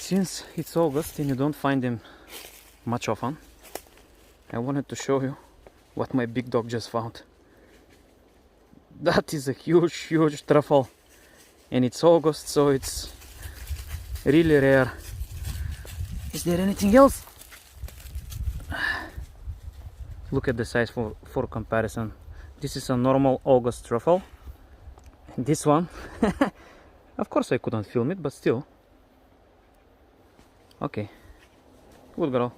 Since it's August and you don't find them much often, I wanted to show you what my big dog just found. That is a huge truffle, and it's August, so it's really rare. Is there anything else? Look at the size for comparison. This is a normal August truffle. And this one, of course I couldn't film it, but still. Okay, good girl.